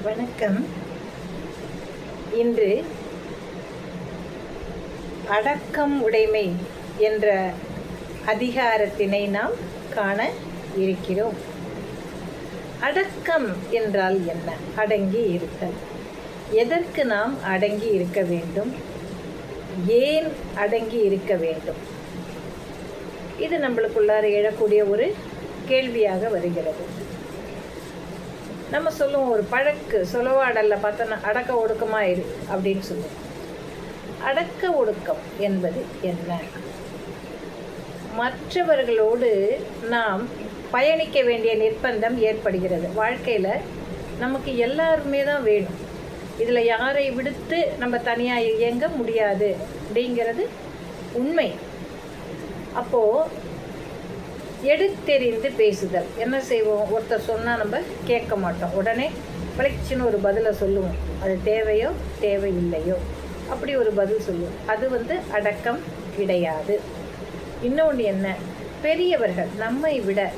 வணக்கம். இன்று அடக்கம் உடைமை என்ற அதிகாரத்தினை நாம் காண இருக்கிறோம். அடக்கம் என்றால் என்ன? அடங்கி இருத்தல். எதற்கு நாம் அடங்கி இருக்க வேண்டும்? ஏன் அடங்கி இருக்க வேண்டும்? இது நம்மளுக்குள்ளார எழக்கூடிய ஒரு கேள்வியாக வருகிறது. நம்ம சொல்லுவோம், ஒரு பழக்கு சொலவாடலில் பார்த்தோன்னா அடக்க ஒடுக்கமாக இரு அப்படின்னு சொல்லுவோம். அடக்க ஒடுக்கம் என்பது என்ன? மற்றவர்களோடு நாம் பயணிக்க வேண்டிய நிர்பந்தம் ஏற்படுகிறது. வாழ்க்கையில் நமக்கு எல்லாருமே தான் வேணும். இதில் யாரை விடுத்து நம்ம தனியாக இயங்க முடியாது அப்படிங்கிறது உண்மை. அப்போது எடுத்தெறிந்து பேசுதல். என்ன செய்வோம்? ஒருத்தர் சொன்னால் நம்ம கேட்க மாட்டோம். உடனே பளிச்சுன்னு ஒரு பதிலை சொல்லுவோம். அது தேவையோ தேவையில்லையோ அப்படி ஒரு பதில் சொல்லுவோம். அது அடக்கம் கிடையாது. இன்னொன்று என்ன? பெரியவர்கள், நம்மை விட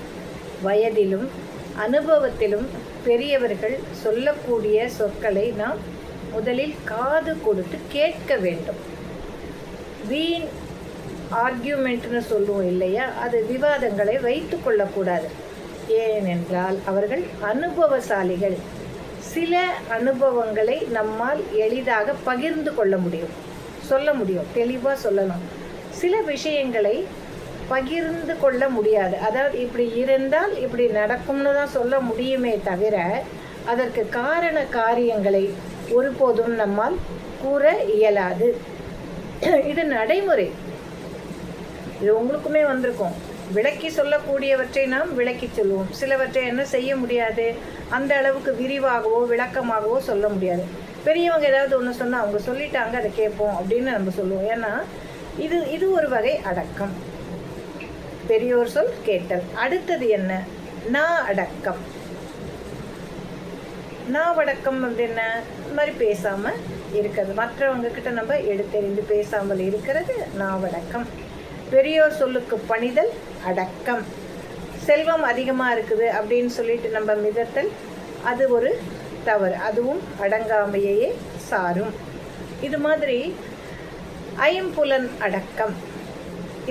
வயதிலும் அனுபவத்திலும் பெரியவர்கள் சொல்லக்கூடிய சொற்களை நாம் முதலில் காது கொடுத்து கேட்க வேண்டும். வீண் ஆர்கியூமெண்ட்னு சொல்லுவோம் இல்லையா, அது விவாதங்களை வைத்து கொள்ளக்கூடாது. ஏனென்றால் அவர்கள் அனுபவசாலிகள். சில அனுபவங்களை நம்மால் எளிதாக பகிர்ந்து கொள்ள முடியும், சொல்ல முடியும், தெளிவாக சொல்லணும். சில விஷயங்களை பகிர்ந்து கொள்ள முடியாது. அதாவது இப்படி இருந்தால் இப்படி நடக்கும்னு தான் சொல்ல முடியுமே தவிர அதற்கு காரண காரியங்களை ஒருபோதும் நம்மால் கூற இயலாது. இது நடைமுறை. இது உங்களுக்குமே வந்திருக்கும். விளக்கி சொல்லக்கூடியவற்றை நாம் விளக்கி சொல்லுவோம். சிலவற்றை என்ன செய்ய முடியாது, அந்த அளவுக்கு விரிவாகவோ விளக்கமாகவோ சொல்ல முடியாது. பெரியவங்க ஏதாவது ஒன்று சொன்னால் அவங்க சொல்லிட்டாங்க, அதை கேட்போம் அப்படின்னு நம்ம சொல்லுவோம். ஏன்னா இது ஒரு வகை அடக்கம். பெரியோர் சொல் கேட்டல். அடுத்தது என்ன? அடக்கம். நாவடக்கம் என்ன? இந்த மாதிரி பேசாமல் இருக்கிறது. மற்றவங்க கிட்ட நம்ம எடுத்தெறிந்து பேசாமல் இருக்கிறது நாவடக்கம். பெரியோர் சொல்லுக்கு பணிதல் அடக்கம். செல்வம் அதிகமாக இருக்குது அப்படின்னு சொல்லிட்டு நம்ம மிதத்தல், அது ஒரு தவறு. அதுவும் அடங்காமையே சாரும். இது மாதிரி ஐம்புலன் அடக்கம்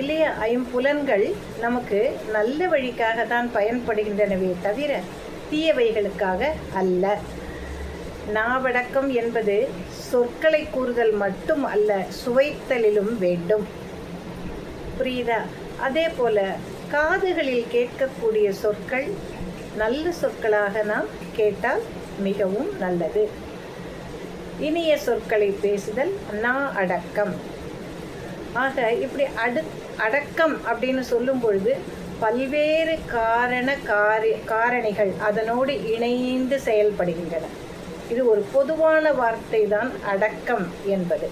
இல்லையா? ஐம்புலன்கள் நமக்கு நல்ல வழிக்காக தான் பயன்படுகின்றனவே தவிர தீயவைகளுக்காக அல்ல. நாவடக்கம் என்பது சொற்களை கூறுதல் மட்டும் அல்ல, சுவைத்தலிலும் வேண்டும். புரியுதா? அதே போல காதுகளில் கேட்கக்கூடிய சொற்கள் நல்ல சொற்களாக நாம் கேட்டால் மிகவும் நல்லது. இனிய சொற்களை பேசுதல் அடக்கம். ஆக இப்படி அடக்கம் அப்படின்னு சொல்லும் பொழுது பல்வேறு காரணிகள் அதனோடு இணைந்து செயல்படுகின்றன. இது ஒரு பொதுவான வார்த்தை தான் அடக்கம் என்பது.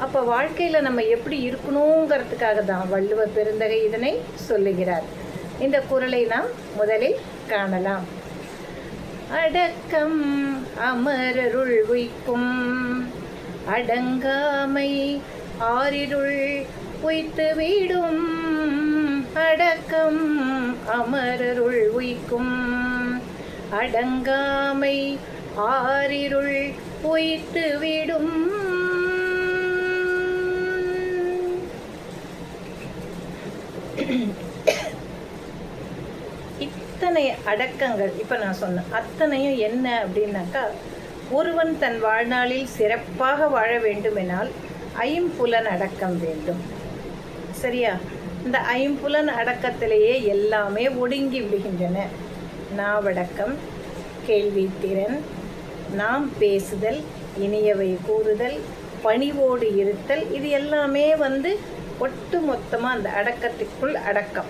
அப்போ வாழ்க்கையில் நம்ம எப்படி இருக்கணுங்கிறதுக்காக தான் வள்ளுவ பெருந்தகை இதனை சொல்லுகிறார். இந்த குறளை நாம் முதலில் காணலாம். அடக்கம் அமரருள் உய்க்கும், அடங்காமை ஆரிருள் உய்த்து விடும். அடக்கம் அமரருள் உய்க்கும், அடங்காமை ஆரிருள் உய்த்து விடும். இத்தனை அடக்கங்கள் இப்போ நான் சொன்னேன். அத்தனையும் என்ன அப்படின்னாக்கா, ஒருவன் தன் வாழ்நாளில் சிறப்பாக வாழ வேண்டுமெனால் ஐம்புலன் அடக்கம் வேண்டும். சரியா? இந்த ஐம்புலன் அடக்கத்திலேயே எல்லாமே ஒடுங்கி விடுகின்றன. நாவடக்கம், கேள்வித்திறன், நாம் பேசுதல், இனியவை கூறுதல், பணிவோடு இருத்தல், இது எல்லாமே ஒட்டு மொத்தமாக அந்த அடக்கத்திற்குள் அடக்கம்.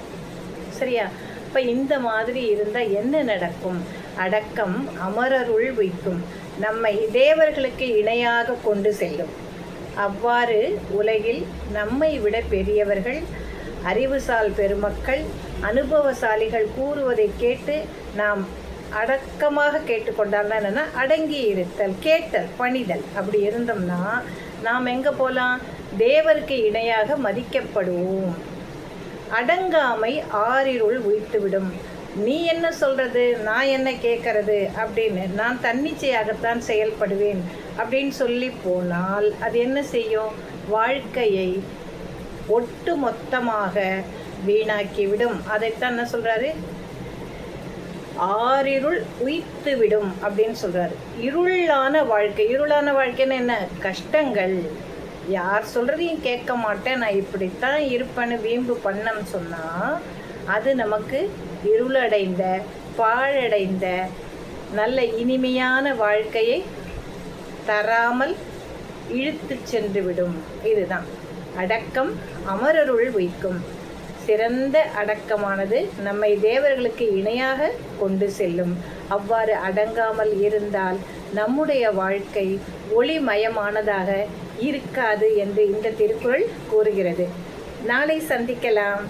சரியா? இப்போ இந்த மாதிரி இருந்தால் என்ன நடக்கும்? அடக்கம் அமரருள் உய்க்கும், நம்மை தேவர்களுக்கு இணையாக கொண்டு செல்லும். அவ்வாறு உலகில் நம்மை விட பெரியவர்கள், அறிவுசால் பெருமக்கள், அனுபவசாலிகள் கூறுவதை கேட்டு நாம் அடக்கமாக கேட்டுக்கொண்டால் என்னென்னா அடங்கி இருத்தல், கேட்டல், பணிதல். அப்படி இருந்தோம்னா நாம் எங்கே போகலாம்? தேவருக்கு இணையாக மதிக்கப்படுவோம். அடங்காமை ஆறிருள் உய்த்துவிடும். நீ என்ன சொல்கிறது, நான் என்ன கேட்கறது அப்படின்னு, நான் தன்னிச்சையாகத்தான் செயல்படுவேன் அப்படின்னு சொல்லி போனால் அது என்ன செய்யும்? வாழ்க்கையை ஒட்டு மொத்தமாக வீணாக்கிவிடும். அதைத்தான் என்ன சொல்கிறாரு? ஆறிருள் உய்த்து விடும் அப்படின்னு சொல்கிறாரு. இருளான வாழ்க்கை. இருளான வாழ்க்கைன்னு என்ன? கஷ்டங்கள். யார் சொல்கிறதையும் கேட்க மாட்டேன், நான் இப்படித்தான் இருப்பேன்னு வீம்பு பண்ணன்னு சொன்னால் அது நமக்கு இருளடைந்த பாழடைந்த நல்ல இனிமையான வாழ்க்கையை தராமல் இழுத்து சென்று விடும். இதுதான் அடக்கம் அமரருள் உய்க்கும். சிறந்த அடக்கமானது நம்மை தேவர்களுக்கு இணையாக கொண்டு செல்லும். அவ்வாறு அடங்காமல் இருந்தால் நம்முடைய வாழ்க்கை ஒளிமயமானதாக இருக்காது என்று இந்த திருக்குறள் கூறுகிறது. நாளை சந்திக்கலாம்.